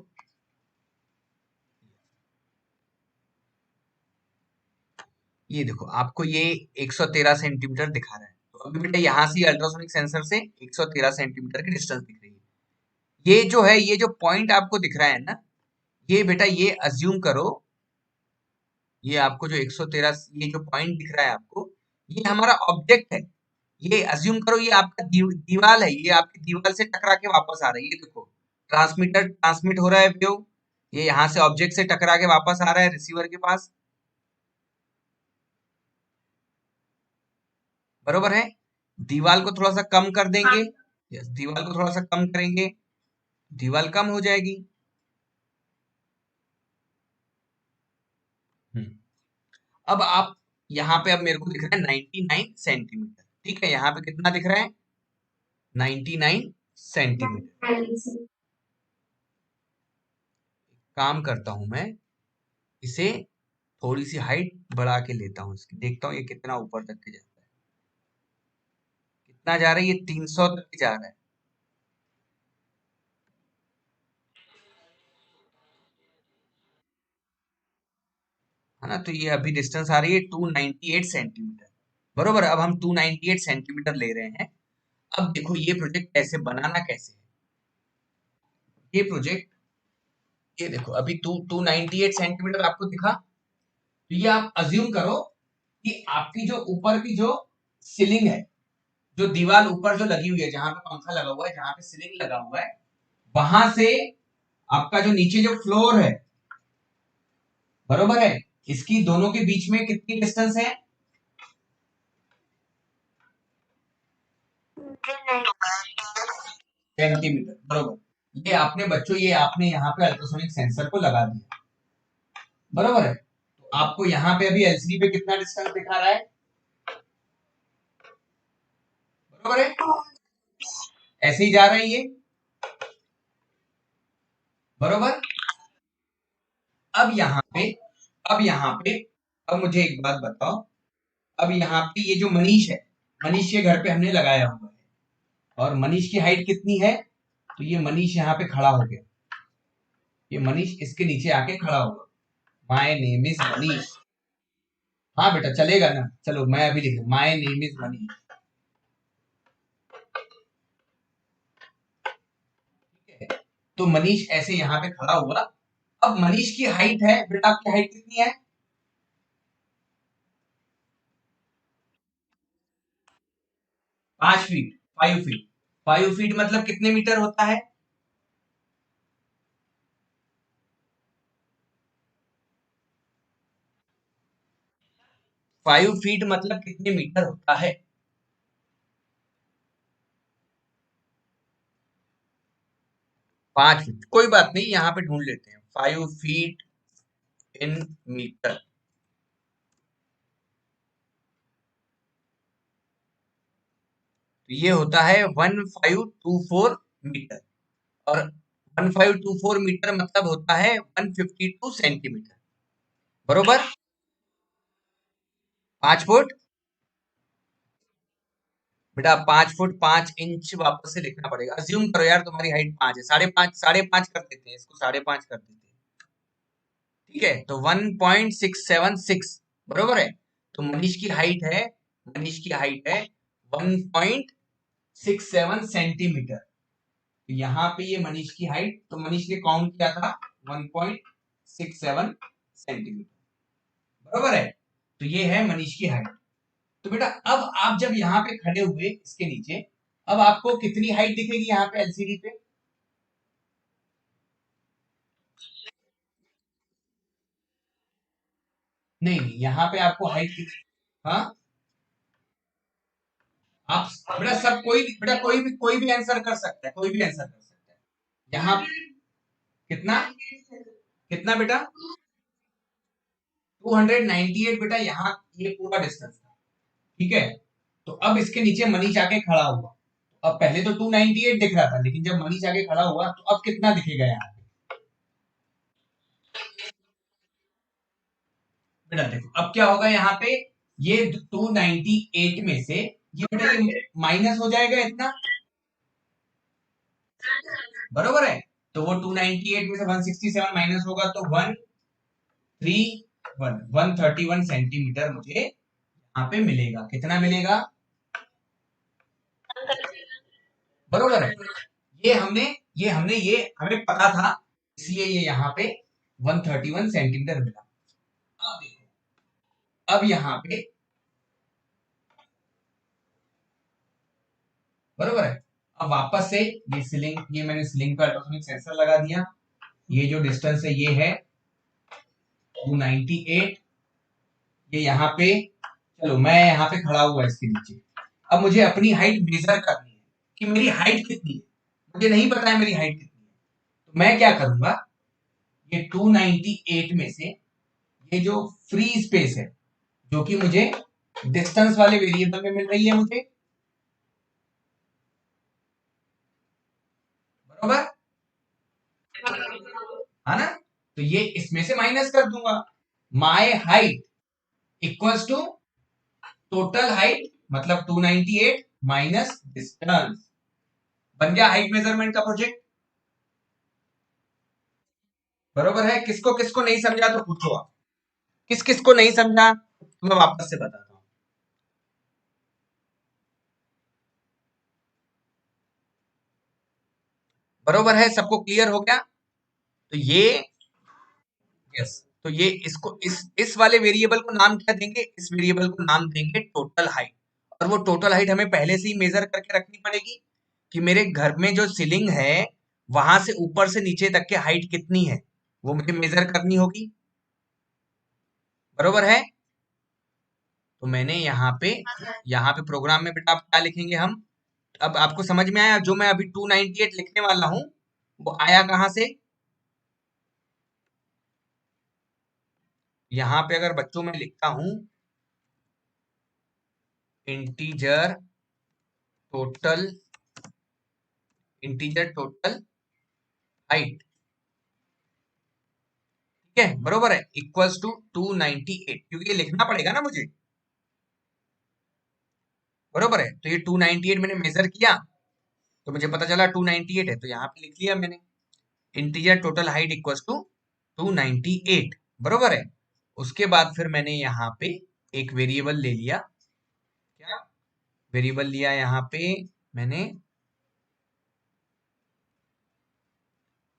ये देखो आपको ये 113 सेंटीमीटर दिखा रहा है। तो अभी बेटा यहाँ से अल्ट्रासोनिक सेंसर से 113 सेंटीमीटर की डिस्टेंस दिख रही है। ये जो है, ये जो पॉइंट आपको दिख रहा है ना, ये बेटा ये अज्यूम करो, ये आपको जो 113 ये जो पॉइंट दिख रहा है आपको, ये हमारा ऑब्जेक्ट है। ये अज्यूम करो ये आपका दीवाल है, ये आपकी दीवार से टकरा के वापस आ रही है। ये देखो, ट्रांसमीटर ट्रांसमिट हो रहा है वेव, ये यहाँ से ऑब्जेक्ट से टकरा के वापस आ रहा है रिसीवर के पास, बरोबर है। दीवाल को थोड़ा सा कम कर देंगे, यस, दीवाल को थोड़ा सा कम करेंगे, दीवाल कम हो जाएगी। हम्म। अब आप यहाँ पे, अब मेरे को दिख रहा है 99 सेंटीमीटर, ठीक है। यहाँ पे कितना दिख रहा है? 99 सेंटीमीटर। काम करता हूं मैं, इसे थोड़ी सी हाइट बढ़ा के लेता हूँ इसकी, देखता हूँ ये कितना ऊपर तक के जाता है। कितना जा रहा है? ये 300 तक जा रहा है ना। तो ये अभी डिस्टेंस आ रही है 298 सेंटीमीटर, बरोबर। अब हम 298 सेंटीमीटर ले रहे हैं। अब देखो ये प्रोजेक्ट कैसे बनाना, कैसे है ये प्रोजेक्ट। ये देखो अभी 298 सेंटीमीटर आपको दिखा। तो ये आप अज्यूम करो कि आपकी जो ऊपर की जो सीलिंग है, जो दीवार ऊपर जो लगी हुई है, जहां पे पंखा लगा हुआ है, जहां पे सीलिंग लगा हुआ है, वहां से आपका जो नीचे जो फ्लोर है, बरोबर है, इसकी दोनों के बीच में कितनी डिस्टेंस है? सेंटीमीटर, बरोबर। ये आपने बच्चों, ये आपने यहाँ पे अल्ट्रासोनिक सेंसर को लगा दिया, बरोबर है। तो आपको यहाँ पे अभी एलसीडी पे कितना डिस्टेंस दिखा रहा है? बरोबर है, ऐसे ही जा रहा है ये, बरोबर। अब यहाँ पे अब यहाँ पे अब मुझे एक बात बताओ, अब यहाँ पे ये जो मनीष है, मनीष के घर पे हमने लगाया हुआ है, और मनीष की हाइट कितनी है? तो ये मनीष यहाँ पे खड़ा हो गया, ये मनीष इसके नीचे आके खड़ा होगा। My name is Manish. हाँ बेटा चलेगा ना, चलो मैं अभी लिख, माय नेम इज मनीष, ठीक है। तो मनीष ऐसे यहाँ पे खड़ा हुआ। अब मनीष की हाइट है, बेटा आपकी हाइट कितनी है? 5 फीट, 5 फीट। 5 फीट मतलब कितने मीटर होता है? 5 फीट मतलब कितने मीटर होता है? 5 फीट, कोई बात नहीं, यहाँ पे ढूंढ लेते हैं 5 फीट इन मीटर। तो ये होता है 1524 मीटर, और 1524 मीटर मतलब होता है 152 सेंटीमीटर, बरोबर। 5 फुट, बेटा 5 फुट 5 इंच वापस से लिखना पड़ेगा। अज्यूम करो यार तुम्हारी हाइट 5 है, 5.5, 5.5 कर देते हैं इसको, 5.5 कर देते हैं, ठीक है। तो 1.676, बरोबर है। तो मनीष की हाइट है, मनीष की हाइट है 1.67 सेंटीमीटर। तो यहाँ पे ये मनीष की हाइट, तो मनीष ने काउंट किया था 1.67 सेंटीमीटर, बरोबर है। तो ये है मनीष की हाइट। तो बेटा अब आप जब यहाँ पे खड़े हुए इसके नीचे, अब आपको कितनी हाइट दिखेगी यहाँ पे एलसीडी पे? नहीं नहीं, यहाँ पे आपको हाइट, हाँ, आप बेटा सब कोई भी आंसर कर सकता है, कोई भी आंसर कर सकता है यहाँ। कितना कितना बेटा? 298 बेटा, यहाँ ये पूरा डिस्टेंस था, ठीक है। तो अब इसके नीचे मनीष आके खड़ा हुआ। अब पहले तो 298 दिख रहा था, लेकिन जब मनीष आके खड़ा हुआ तो अब कितना दिखेगा यहाँ पे? बेटा देखो अब क्या होगा यहाँ पे, ये 298 में से ये बेटा ये माइनस हो जाएगा इतना, बरोबर है। तो वो 298 में से 167 माइनस होगा तो 131 सेंटीमीटर मुझे यहाँ पे मिलेगा। कितना मिलेगा? बरोबर है। ये हमें पता था, इसलिए ये यहाँ पे 131 सेंटीमीटर मिला। अब देखो, अब यहाँ पे बरोबर है। अब वापस से ये मैंने सिलिंग पर अल्ट्रासोनिक सेंसर लगा दिया। ये जो डिस्टेंस है ये है 298। ये यहाँ पे, चलो मैं यहाँ पे खड़ा हुआ इसके नीचे। अब मुझे अपनी हाइट मेजर करनी है कि मेरी हाइट कितनी है। मुझे नहीं पता है मेरी हाइट कितनी है, तो मैं क्या करूंगा, ये 298 में से ये जो फ्री स्पेस है, जो कि मुझे डिस्टेंस वाले वेरिएबल में मिल रही है मुझे, बरोबर है ना। तो ये इसमें से माइनस कर दूंगा। My height equals to total height, मतलब 298 माइनस डिस्टेंस। बन गया हाइट मेजरमेंट का प्रोजेक्ट। बरोबर है। किसको किसको नहीं समझा तो पूछो आप, किस किस को नहीं समझा तो मैं वापस से बताता हूं। बरोबर है, सबको क्लियर हो गया? तो ये, यस, तो ये इसको इस वाले वेरिएबल को नाम क्या देंगे? इस वेरिएबल को नाम देंगे टोटल हाइट। और वो टोटल हाइट हमें पहले से ही मेजर करके रखनी पड़ेगी कि मेरे घर में जो सीलिंग है वहां से ऊपर से नीचे तक के हाइट कितनी है, वो मुझे मेजर करनी होगी। बरोबर है। तो मैंने यहाँ पे प्रोग्राम में बेटा आप क्या लिखेंगे हम, अब आपको समझ में आया जो मैं अभी 298 लिखने वाला हूं वो आया कहां से? यहाँ पे अगर बच्चों में लिखता हूं integer total, integer total height, ठीक है, बरोबर है, इक्वल्स टू 298, क्योंकि ये लिखना पड़ेगा ना मुझे। बरोबर है। तो ये 298 मैंने मेजर किया तो मुझे पता चला 298 है, तो यहाँ पे लिख लिया मैंने integer total height equals to 298। बरोबर है। उसके बाद फिर मैंने यहाँ पे एक वेरिएबल ले लिया। क्या वेरिएबल लिया यहाँ पे मैंने?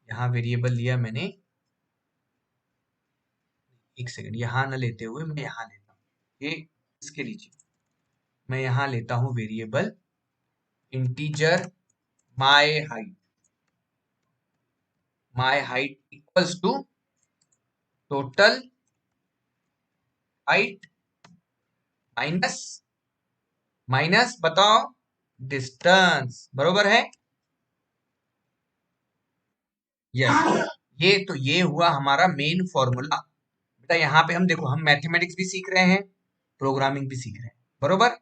यहाँ वेरिएबल लिया मैंने, एक सेकंड, यहाँ ना लेते हुए मैं यहाँ लेता हूँ, ये इसके नीचे मैं यहाँ लेता हूँ variable integer my height. My height equals to total height minus, minus बताओ डिस्टेंस। बरोबर है। यस, ये हुआ हमारा मेन फॉर्मूला। बेटा यहाँ पे हम देखो, हम मैथमेटिक्स भी सीख रहे हैं, प्रोग्रामिंग भी सीख रहे हैं। बरोबर।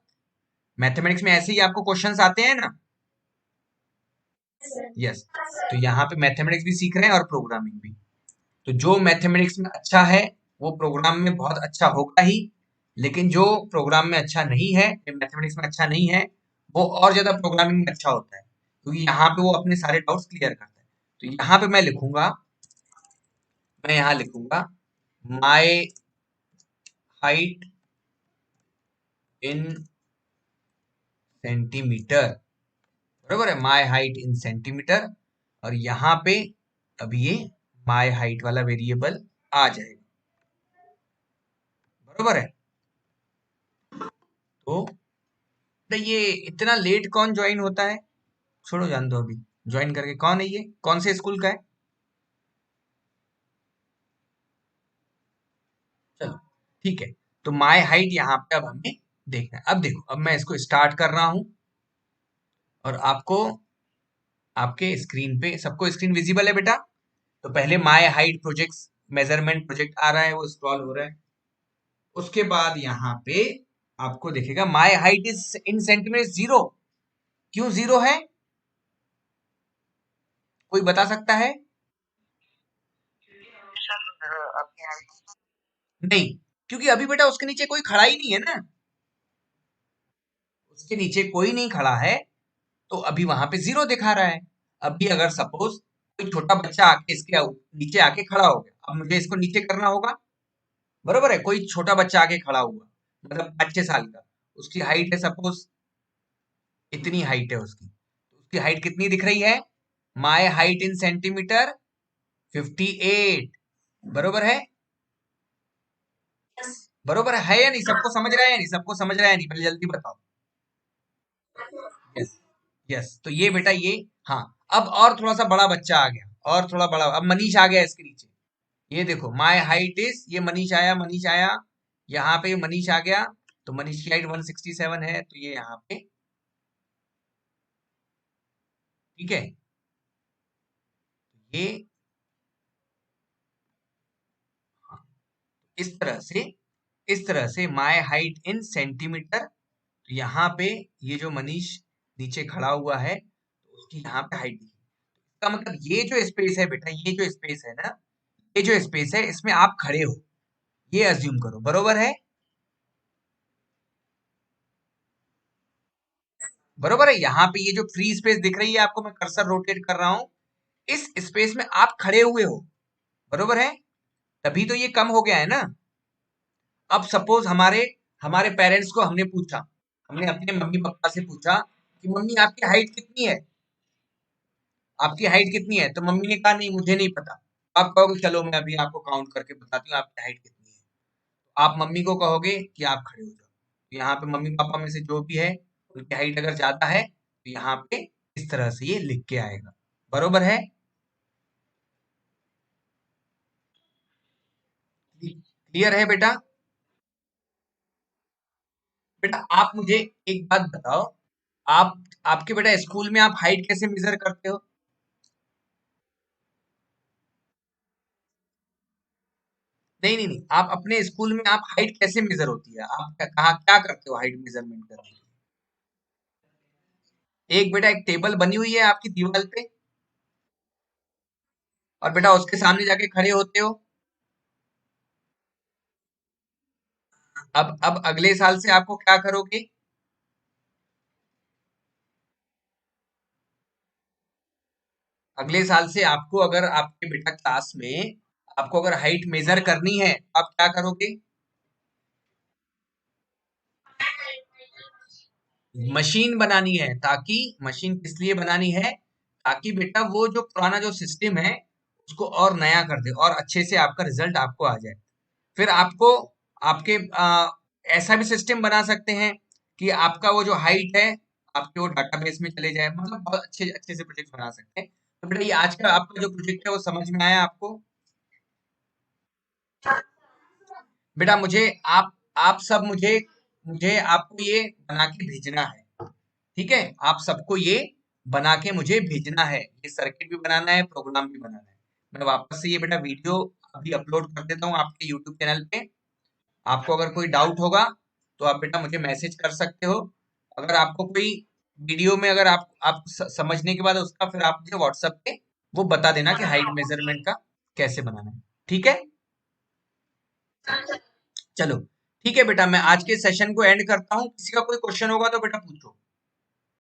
मैथमेटिक्स में ऐसे ही आपको क्वेश्चंस आते हैं ना। यस, तो यहाँ पे मैथमेटिक्स भी सीख रहे हैं और प्रोग्रामिंग भी। तो जो मैथमेटिक्स में अच्छा है वो प्रोग्राम में बहुत अच्छा होगा ही, लेकिन जो प्रोग्राम में अच्छा नहीं है, मैथमेटिक्स में अच्छा नहीं है, वो और ज्यादा प्रोग्रामिंग में अच्छा होता है, क्योंकि यहाँ पे वो अपने सारे डाउट्स क्लियर करता है। तो यहाँ पे मैं यहाँ लिखूंगा माय हाइट इन सेंटीमीटर। बरोबर है, माय हाइट इन सेंटीमीटर। और यहाँ पे अब ये माय हाइट वाला वेरिएबल आ जाएगा। बरोबर है। तो ये इतना लेट कौन ज्वाइन होता है? छोड़ो, जान दो अभी। ज्वाइन करके कौन है, ये कौन से स्कूल का है? चलो ठीक है। तो माय हाइट यहाँ पे अब हमें देखना है। अब देखो, अब मैं इसको स्टार्ट कर रहा हूं। और आपको आपके स्क्रीन पे सबको स्क्रीन विजिबल है बेटा? तो पहले my height project measurement project आ रहा है, वो स्क्रॉल हो रहा है। उसके बाद यहाँ पे आपको दिखेगा my height is in centimetre zero. क्यों जीरो है? कोई बता सकता है? नहीं, क्योंकि अभी बेटा उसके नीचे कोई खड़ा ही नहीं है ना। उसके नीचे कोई नहीं खड़ा है, तो अभी वहां पे जीरो दिखा रहा है। अभी अगर सपोज कोई छोटा बच्चा आके इसके नीचे आके खड़ा हो गया, अब मुझे इसको नीचे करना होगा, बरोबर है? कोई छोटा बच्चा आके खड़ा हुआ, मतलब 5-6 साल का, उसकी हाइट है सपोज, इतनी हाइट है उसकी, तो उसकी हाइट कितनी दिख रही है? माय हाइट इन सेंटीमीटर 58, बरोबर है? बरोबर है या नहीं? सबको समझ रहा है या नहीं? सबको समझ रहा है या नहीं? पहले जल्दी बताओ। यस, यस, तो ये बेटा ये, हाँ। अब और थोड़ा सा बड़ा बच्चा आ गया, और थोड़ा बड़ा, अब मनीष आ गया इसके नीचे। ये देखो माय हाइट इज, ये मनीष आया, मनीष आया, यहाँ पे मनीष आ गया, तो मनीष की हाइट 167 है, तो ये यहाँ पे, ठीक है? ये, हाँ, इस तरह से माय हाइट इन सेंटीमीटर, तो यहाँ पे ये जो मनीष नीचे खड़ा हुआ है, तो उसकी यहाँ पे हाइट दिखी। इसका मतलब ये जो स्पेस है बेटा, ये जो स्पेस है ना, ये जो स्पेस है इसमें आप खड़े हो, ये अज्यूम करो, बरोबर है? बरोबर है, यहाँ पे ये जो फ्री स्पेस दिख रही है आपको, मैं कर्सर रोटेट कर रहा हूं, इस स्पेस में आप खड़े हुए हो, बरोबर है? तभी तो ये कम हो गया है ना। अब सपोज हमारे हमारे पेरेंट्स को हमने पूछा, हमने अपने मम्मी पापा से पूछा कि मम्मी आपकी हाइट कितनी है, आपकी हाइट कितनी है? तो मम्मी ने कहा नहीं मुझे नहीं पता। आप कहोगे चलो मैं अभी आपको काउंट करके बताती हूँ आपकी हाइट कितनी है। आप मम्मी को कहोगे कि आप खड़े हो जाओ, तो यहाँ पे मम्मी पापा में से जो भी है, उनकी हाइट अगर ज्यादा है, तो यहाँ पे इस तरह से ये लिख के आएगा, बरोबर है? क्लियर है बेटा? बेटा आप मुझे एक बात बताओ, आप आपके बेटा स्कूल में आप हाइट कैसे मेजर करते हो? नहीं नहीं नहीं, आप अपने स्कूल में आप हाइट कैसे मेजर होती है, आप कहाँ क्या करते हो हाइट मेजरमेंट करने के लिए? एक बेटा एक टेबल बनी हुई है आपकी दीवार पे, और बेटा उसके सामने जाके खड़े होते हो। अब अगले साल से आपको क्या करोगे? अगले साल से आपको, अगर आपके बेटा क्लास में आपको अगर हाइट मेजर करनी है, आप क्या करोगे? मशीन बनानी है, ताकि, मशीन किस लिए बनानी है? ताकि बेटा वो जो पुराना जो सिस्टम है, उसको और नया कर दे, और अच्छे से आपका रिजल्ट आपको आ जाए। फिर आपको आपके ऐसा भी सिस्टम बना सकते हैं कि आपका वो जो हाइट है, आपके वो डाटाबेस में चले जाए, मतलब बहुत अच्छे अच्छे से प्रोजेक्ट बना सकते हैं। तो बेटा ये आज का आपका जो प्रोजेक्ट है वो समझ में आया आपको? बेटा मुझे आप सब मुझे मुझे आपको ये बना के भेजना है, ठीक है? आप सबको ये बना के मुझे भेजना है, ये सर्किट भी बनाना है, प्रोग्राम भी बनाना है। मैं वापस से ये बेटा वीडियो अभी अपलोड कर देता हूँ आपके यूट्यूब चैनल पे। आपको अगर कोई डाउट होगा, तो आप बेटा मुझे मैसेज कर सकते हो। अगर आपको कोई वीडियो में, अगर आप समझने के बाद उसका फिर आप मुझे व्हाट्सएप पे वो बता देना कि हाइट मेजरमेंट का कैसे बनाना है, ठीक है? चलो, ठीक है बेटा, मैं आज के सेशन को एंड करता हूँ। किसी का कोई क्वेश्चन होगा तो बेटा पूछो।